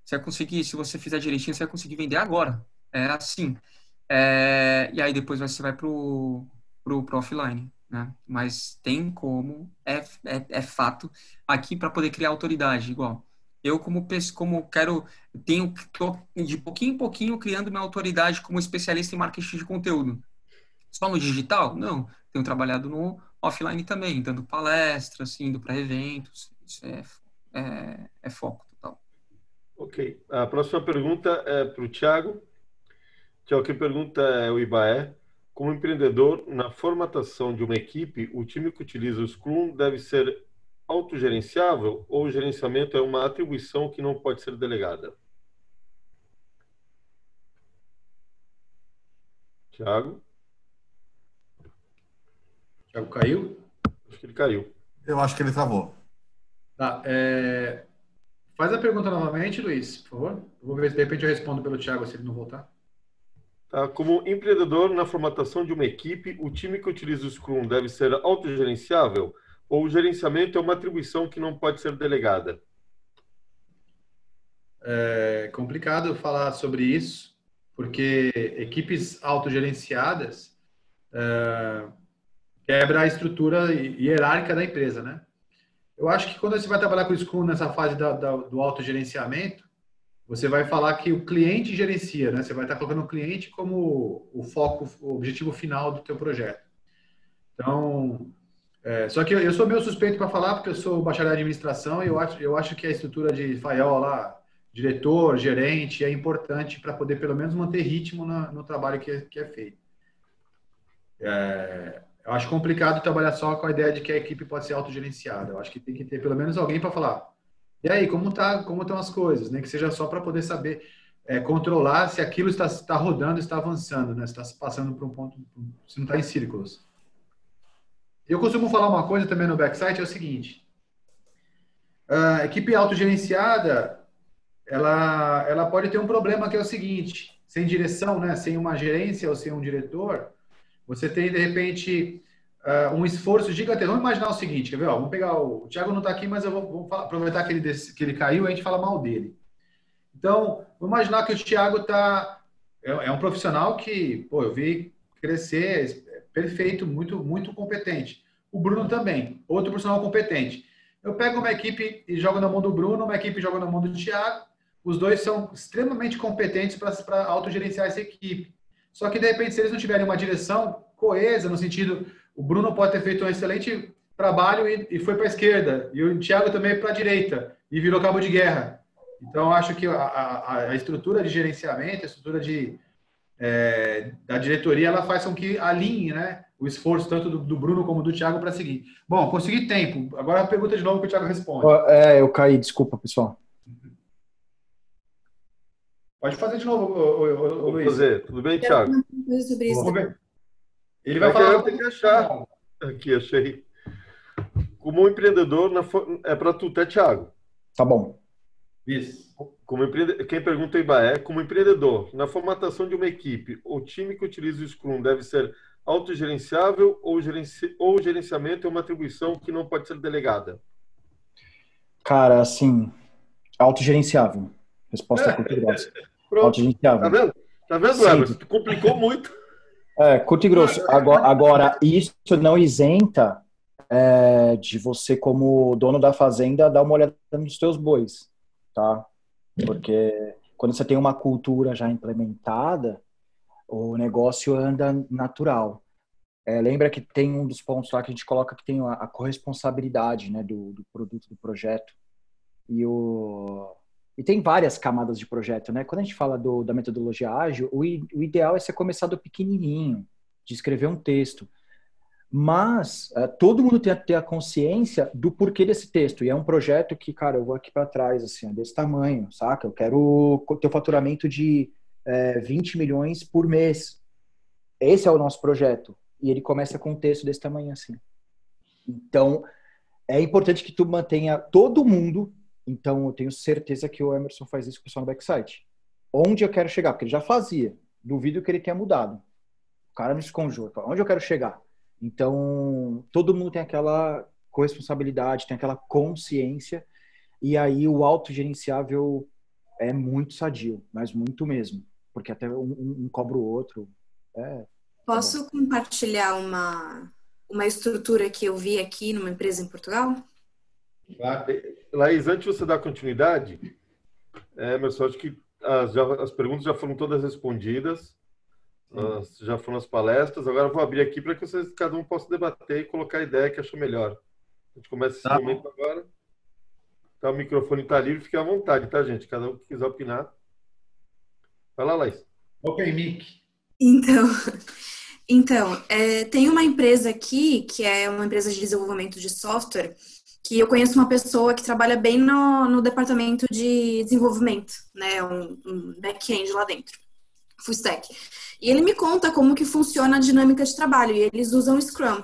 Você vai conseguir, se você fizer direitinho, você vai conseguir vender agora. É assim. E aí depois você vai pro offline, né? Mas tem como, é fato, aqui para poder criar autoridade, igual. Eu, tô de pouquinho em pouquinho criando minha autoridade como especialista em marketing de conteúdo. Só no digital? Não. Tenho trabalhado no offline também, dando palestras, indo para eventos. Isso é foco total. Ok. A próxima pergunta é para o Thiago. Tiago, quem pergunta é o Ibaé. Como empreendedor, na formatação de uma equipe, o time que utiliza o Scrum deve ser autogerenciável ou o gerenciamento é uma atribuição que não pode ser delegada? Tiago? Thiago caiu? Acho que ele caiu. Eu acho que ele travou. Tá. Faz a pergunta novamente, Luiz, por favor. Eu vou ver se de repente eu respondo pelo Thiago se ele não voltar. Tá? Como empreendedor, na formatação de uma equipe, o time que utiliza o Scrum deve ser autogerenciável ou o gerenciamento é uma atribuição que não pode ser delegada? É complicado falar sobre isso, porque equipes autogerenciadas quebra a estrutura hierárquica da empresa, né? Eu acho que quando você vai trabalhar com o Scrum nessa fase do autogerenciamento, você vai falar que o cliente gerencia, né? Você vai estar colocando o cliente como o foco, o objetivo final do teu projeto. Então, só que eu sou meio suspeito para falar, porque eu sou bacharel em administração e eu acho que a estrutura de Fayol lá, diretor, gerente, é importante para poder pelo menos manter ritmo no trabalho que é feito. Eu acho complicado trabalhar só com a ideia de que a equipe pode ser autogerenciada. Eu acho que tem que ter pelo menos alguém para falar. E aí, como estão as coisas? Nem que seja só para poder saber controlar se aquilo está rodando, está avançando, né? Se está passando por um ponto, se não está em círculos. Eu costumo falar uma coisa também no backsite, é o seguinte. A equipe autogerenciada, ela pode ter um problema que é o seguinte, sem direção, né? Sem uma gerência ou sem um diretor, você tem, de repente, um esforço gigantesco. Vamos imaginar o seguinte, quer ver? Vamos pegar o Thiago não está aqui, mas eu vou aproveitar que ele caiu e a gente fala mal dele. Então, vamos imaginar que o Thiago é um profissional que, eu vi crescer, perfeito, muito, muito competente. O Bruno também, outro profissional competente. Eu pego uma equipe e jogo na mão do Bruno, uma equipe joga na mão do Thiago. Os dois são extremamente competentes para autogerenciar essa equipe. Só que, de repente, se eles não tiverem uma direção coesa, no sentido, o Bruno pode ter feito um excelente trabalho e foi para a esquerda, e o Thiago também para a direita, e virou cabo de guerra. Então, eu acho que a estrutura de gerenciamento, a estrutura da diretoria, ela faz com que alinhe, né, o esforço tanto do Bruno como do Thiago para seguir. Bom, consegui tempo. Agora a pergunta de novo que o Thiago responde. Eu caí, desculpa, pessoal. Pode fazer de novo, Luiz. Vou fazer. Tudo bem, Thiago? Vamos ver. Ele vai falar. Eu tenho que achar. Aqui, achei. Como empreendedor, é para tu, tá, Thiago? Tá bom. Isso. Quem pergunta é Ibaé. Como empreendedor, na formatação de uma equipe, o time que utiliza o Scrum deve ser autogerenciável ou o gerenciamento é uma atribuição que não pode ser delegada? Cara, assim, autogerenciável. Resposta curta e grossa. Autogerenciável. Tá vendo, Emerson? Tu complicou muito. Curto e grosso. Agora, isso não isenta de você, como dono da fazenda, dar uma olhada nos teus bois, tá? Porque quando você tem uma cultura já implementada, o negócio anda natural. Lembra que tem um dos pontos lá que a gente coloca que tem a corresponsabilidade, né, do produto, do projeto. E tem várias camadas de projeto, né? Quando a gente fala da metodologia ágil, o ideal é você começar do pequenininho, de escrever um texto. Mas todo mundo tem que ter a consciência do porquê desse texto. E é um projeto que, cara, eu vou aqui para trás, assim, desse tamanho, saca? Eu quero ter um faturamento de 20 milhões por mês. Esse é o nosso projeto. E ele começa com um texto desse tamanho, assim. Então, é importante que tu mantenha todo mundo. Então, eu tenho certeza que o Emerson faz isso com o pessoal no backsite. Onde eu quero chegar? Porque ele já fazia. Duvido que ele tenha mudado. O cara me esconjou. Onde eu quero chegar? Então, todo mundo tem aquela corresponsabilidade, tem aquela consciência. E aí, o autogerenciável é muito sadio, mas muito mesmo. Porque até um cobra o outro. Posso compartilhar uma estrutura que eu vi aqui numa empresa em Portugal? Laís, antes de você dar continuidade, Emerson, acho que as perguntas já foram todas respondidas, já foram as palestras, agora eu vou abrir aqui para que vocês, cada um possa debater e colocar a ideia que achou melhor. A gente começa esse momento agora. Tá, o microfone está livre, fique à vontade, tá, gente? Cada um que quiser opinar. Vai lá, Laís. OpenMic. Então, tem uma empresa aqui, que é uma empresa de desenvolvimento de software, que eu conheço uma pessoa que trabalha bem no departamento de desenvolvimento, né, um back-end lá dentro, full stack. E ele me conta como que funciona a dinâmica de trabalho, e eles usam Scrum.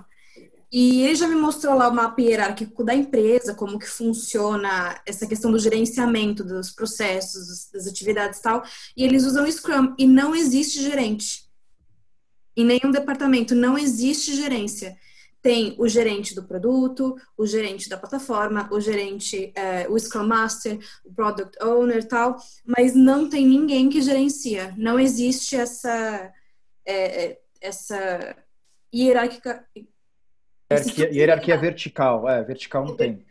E ele já me mostrou lá o mapa hierárquico da empresa, como que funciona essa questão do gerenciamento dos processos, das atividades e tal, e eles usam Scrum, e não existe gerente. Em nenhum departamento não existe gerência. Tem o gerente do produto, o gerente da plataforma, o gerente, o Scrum Master, o Product Owner e tal, mas não tem ninguém que gerencia. Não existe essa hierárquica. Hierarquia vertical. Vertical não tem.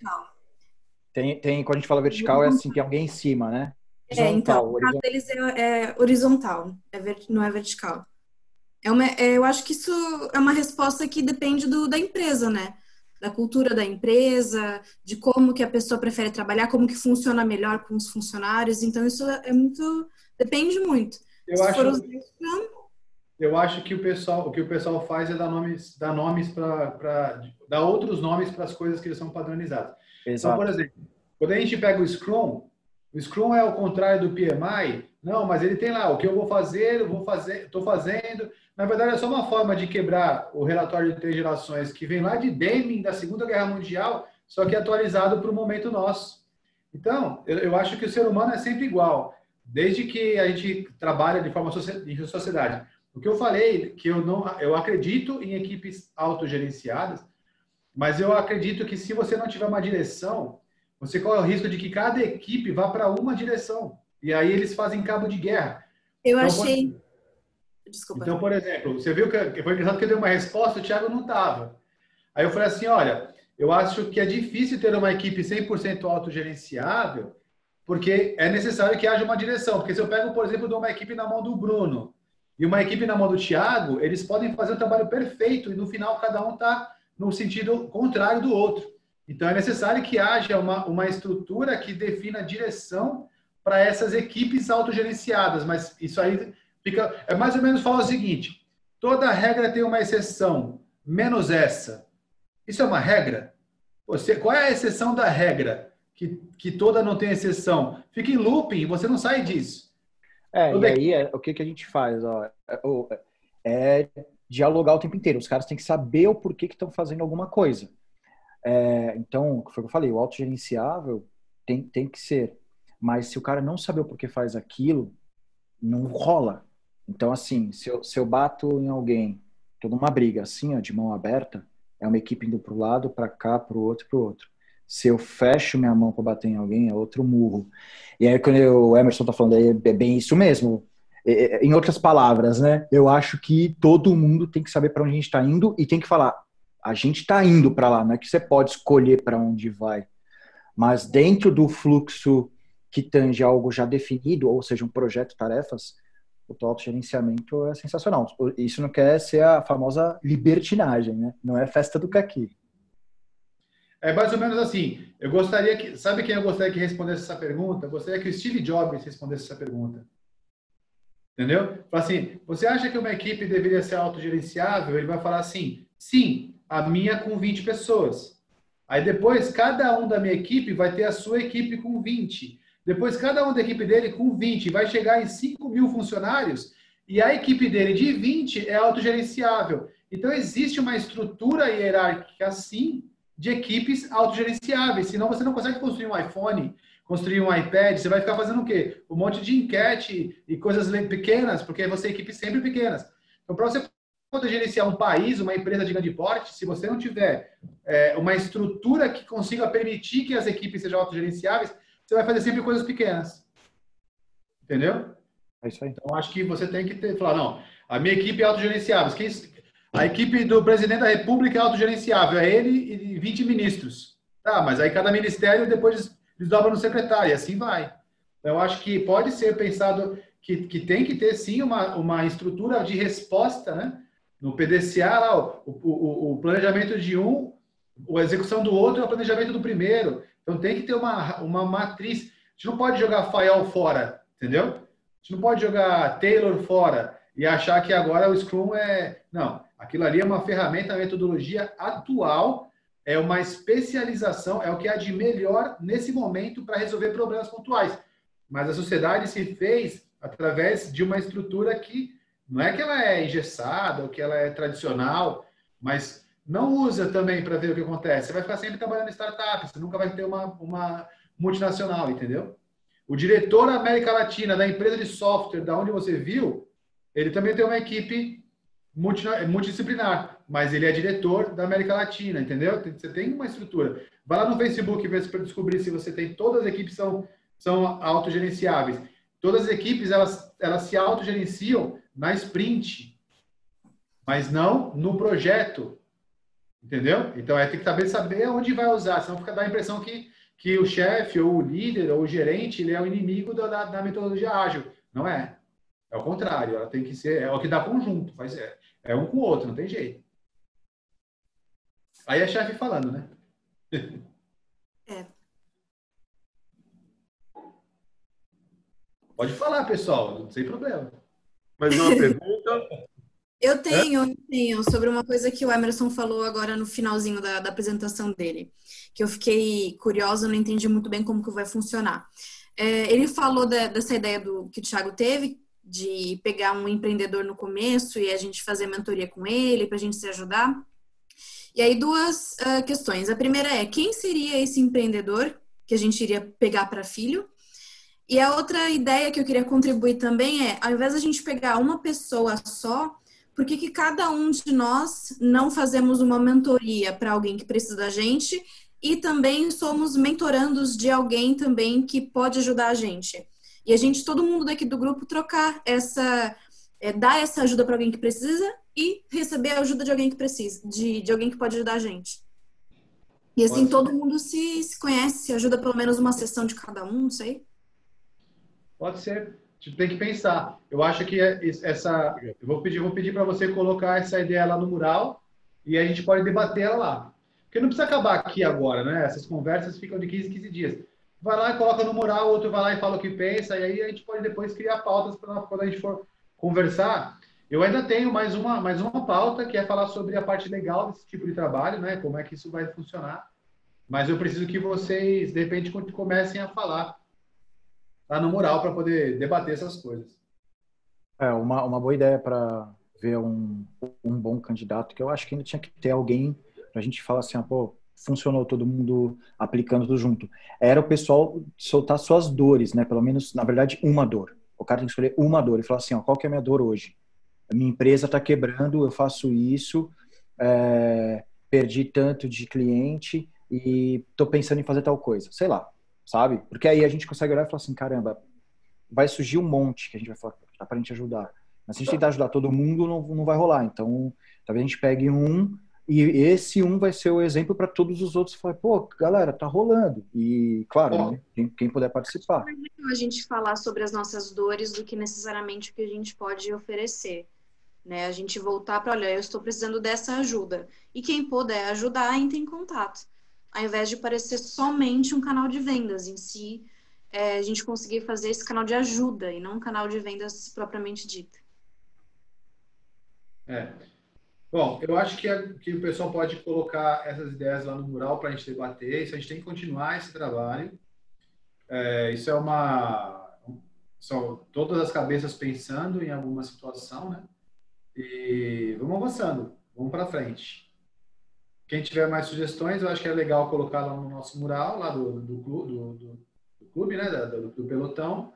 Tem, quando a gente fala vertical, é assim, tem alguém em cima, né? Então, o caso deles é horizontal, não é vertical. Eu acho que isso é uma resposta que depende da empresa, né? Da cultura da empresa, de como que a pessoa prefere trabalhar, como que funciona melhor com os funcionários. Então, isso depende muito. Eu acho que o que o pessoal faz é dar outros nomes para as coisas que são padronizadas. Exato. Então, por exemplo, quando a gente pega o Scrum é o contrário do PMI. Não, mas ele tem lá o que eu vou fazer, estou fazendo. Na verdade, é só uma forma de quebrar o relatório de 3 gerações que vem lá de Deming, da Segunda Guerra Mundial, só que atualizado para o momento nosso. Então, eu acho que o ser humano é sempre igual, desde que a gente trabalha de forma de sociedade. O que eu falei, que eu acredito em equipes autogerenciadas, mas eu acredito que se você não tiver uma direção, você corre o risco de que cada equipe vá para uma direção. E aí eles fazem cabo de guerra. Desculpa. Então, por exemplo, você viu que foi engraçado que eu dei uma resposta, o Thiago não estava. Aí eu falei assim, olha, eu acho que é difícil ter uma equipe 100% autogerenciável, porque é necessário que haja uma direção. Porque se eu pego, por exemplo, uma equipe na mão do Bruno e uma equipe na mão do Thiago, eles podem fazer o trabalho perfeito e no final cada um está no sentido contrário do outro. Então é necessário que haja uma estrutura que defina a direção para essas equipes autogerenciadas. Mas isso aí é mais ou menos falar o seguinte: toda regra tem uma exceção, menos essa. Isso é uma regra? Qual é a exceção da regra? Que toda não tem exceção. Fica em looping, você não sai disso. E aí, o que a gente faz? É dialogar o tempo inteiro. Os caras têm que saber o porquê que estão fazendo alguma coisa. Então, foi o que eu falei, o autogerenciável tem que ser. Mas se o cara não saber o porquê faz aquilo, não rola. Então, assim, se eu bato em alguém, tô numa briga assim, de mão aberta, é uma equipe indo pro lado, para cá, pro outro. Se eu fecho minha mão para bater em alguém, é outro murro. E aí, quando o Emerson tá falando, é bem isso mesmo. Em outras palavras, né? Eu acho que todo mundo tem que saber para onde a gente está indo e tem que falar, a gente está indo para lá, não é que você pode escolher para onde vai. Mas dentro do fluxo que tange algo já definido, ou seja, um projeto, tarefas, o autogerenciamento é sensacional. Isso não quer ser a famosa libertinagem, né? Não é festa do caqui. É mais ou menos assim. Sabe quem eu gostaria que respondesse essa pergunta? Eu gostaria que o Steve Jobs respondesse essa pergunta. Entendeu? Fala assim, você acha que uma equipe deveria ser autogerenciável? Ele vai falar assim, sim, a minha com 20 pessoas. Aí depois, cada um da minha equipe vai ter a sua equipe com 20. Depois, cada um da equipe dele com 20 vai chegar em 5.000 funcionários e a equipe dele de 20 é autogerenciável. Então, existe uma estrutura hierárquica, sim, de equipes autogerenciáveis. Senão, você não consegue construir um iPhone, construir um iPad. Você vai ficar fazendo o quê? Um monte de enquete e coisas pequenas, porque você tem equipes sempre pequenas. Então, para você poder gerenciar um país, uma empresa de grande porte, se você não tiver uma estrutura que consiga permitir que as equipes sejam autogerenciáveis, você vai fazer sempre coisas pequenas. Entendeu? É isso aí. Então, acho que você tem que falar, não, a minha equipe é autogerenciável. A equipe do presidente da República é autogerenciável. É ele e 20 ministros. Tá, mas aí cada ministério depois desdobra no secretário, e assim vai. Então, eu acho que pode ser pensado que tem que ter, sim, uma estrutura de resposta, né? No PDCA, lá, o planejamento de um, a execução do outro é o planejamento do primeiro. Então, tem que ter uma matriz. A gente não pode jogar file fora, entendeu? gente não pode jogar Taylor fora e achar que agora o Scrum é... Não, aquilo ali é uma ferramenta, a metodologia atual, é uma especialização, é o que há de melhor nesse momento para resolver problemas pontuais. Mas a sociedade se fez através de uma estrutura que não é que ela é engessada ou que ela é tradicional, mas não usa também para ver o que acontece. Você vai ficar sempre trabalhando em startup, você nunca vai ter uma multinacional, entendeu? O diretor da América Latina, da empresa de software, da onde você viu, ele também tem uma equipe multidisciplinar, mas ele é diretor da América Latina, entendeu? Você tem uma estrutura. Vai lá no Facebook para descobrir se você tem... Todas as equipes são autogerenciáveis. Todas as equipes, elas se autogerenciam na sprint, mas não no projeto, entendeu? Então, tem que saber onde vai usar, senão fica dá a impressão que o chefe, ou o líder, ou o gerente, ele é o inimigo da metodologia ágil. Não é. É o contrário, ela tem que ser... É o que dá conjunto, mas é um com o outro, não tem jeito. Aí é chefe falando, né? Pode falar, pessoal, não tem problema. Mais uma pergunta? Eu tenho, sobre uma coisa que o Emerson falou agora no finalzinho da apresentação dele, que eu fiquei curiosa, não entendi muito bem como que vai funcionar. Ele falou dessa ideia que o Thiago teve, de pegar um empreendedor no começo e a gente fazer mentoria com ele, para a gente se ajudar. E aí, duas questões. A primeira é, quem seria esse empreendedor que a gente iria pegar para filho? E a outra ideia que eu queria contribuir também é, ao invés de a gente pegar uma pessoa só, por que cada um de nós não fazemos uma mentoria para alguém que precisa da gente e também somos mentorandos de alguém também que pode ajudar a gente? E a gente, todo mundo daqui do grupo, trocar dar essa ajuda para alguém que precisa e receber a ajuda de alguém que precisa, de alguém que pode ajudar a gente. E assim todo mundo se conhece, se ajuda pelo menos uma sessão de cada um, não sei. Pode ser. Tem que pensar. Eu acho que eu vou pedir para você colocar essa ideia lá no mural e a gente pode debater ela lá. Porque não precisa acabar aqui agora, né? Essas conversas ficam de 15 dias. Vai lá e coloca no mural, o outro vai lá e fala o que pensa, e aí a gente pode depois criar pautas para quando a gente for conversar. Eu ainda tenho mais uma pauta, que é falar sobre a parte legal desse tipo de trabalho, né? Como é que isso vai funcionar. Mas eu preciso que vocês, de repente, comecem a falar lá no mural para poder debater essas coisas. Uma boa ideia para ver um bom candidato, que eu acho que ainda tinha que ter alguém para a gente falar assim, pô, funcionou todo mundo aplicando tudo junto. Era o pessoal soltar suas dores, né? Pelo menos, na verdade, uma dor. O cara tem que escolher uma dor e falar assim, qual que é a minha dor hoje? A minha empresa está quebrando, eu faço isso, perdi tanto de cliente e estou pensando em fazer tal coisa. Sei lá, sabe? Porque aí a gente consegue olhar e falar assim, caramba, vai surgir um monte que a gente vai falar, dá pra gente ajudar. Mas se a gente tentar ajudar todo mundo, não vai rolar. Então, talvez a gente pegue um e esse um vai ser o exemplo para todos os outros. Falar, pô, galera, tá rolando. E, claro, né, quem puder participar. É legal a gente falar sobre as nossas dores do que necessariamente o que a gente pode oferecer. Né? A gente voltar para, olha, eu estou precisando dessa ajuda. E quem puder ajudar, entre em contato. Ao invés de parecer somente um canal de vendas em si, a gente conseguir fazer esse canal de ajuda e não um canal de vendas propriamente dito. Bom, eu acho que o pessoal pode colocar essas ideias lá no mural para a gente debater. Isso a gente tem que continuar esse trabalho. Isso são todas as cabeças pensando em alguma situação, né? E vamos avançando, vamos para frente. Quem tiver mais sugestões, eu acho que é legal colocar lá no nosso mural, lá do clube, né? Do pelotão,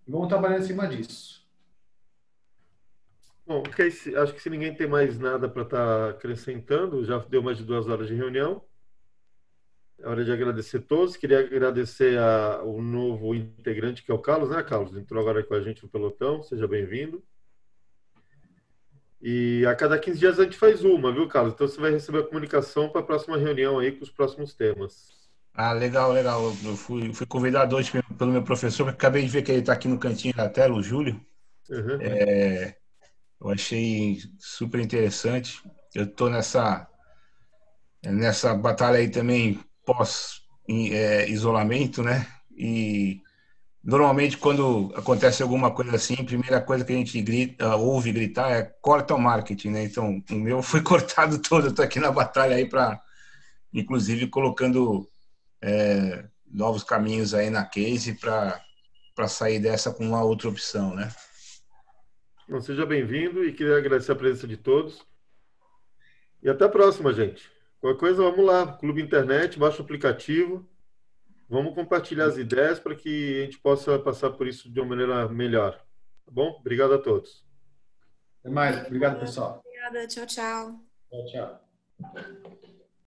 e vamos trabalhar em cima disso. Bom, acho que se ninguém tem mais nada para estar acrescentando, já deu mais de 2 horas de reunião. É hora de agradecer a todos. Queria agradecer o novo integrante, que é o Carlos, né, Carlos? Entrou agora com a gente no pelotão. Seja bem-vindo. E a cada 15 dias a gente faz uma, viu, Carlos? Então você vai receber a comunicação para a próxima reunião aí com os próximos temas. Legal, legal. Eu fui convidado hoje pelo meu professor, porque acabei de ver que ele está aqui no cantinho da tela, o Júlio. Uhum. Eu achei super interessante. Eu estou nessa batalha aí também pós-isolamento, né? E Normalmente, quando acontece alguma coisa assim, a primeira coisa que a gente ouve gritar é corta o marketing, né? Então, o meu foi cortado todo. Eu estou aqui na batalha aí para, inclusive, colocando novos caminhos aí na case para sair dessa com uma outra opção, né? Então, seja bem-vindo e queria agradecer a presença de todos. E até a próxima, gente. Qualquer coisa, vamos lá. Clube Internet, baixa o aplicativo. Vamos compartilhar as ideias para que a gente possa passar por isso de uma maneira melhor. Tá bom? Obrigado a todos. Até mais. Obrigado, pessoal. Obrigada. Tchau, tchau. Tchau, tchau.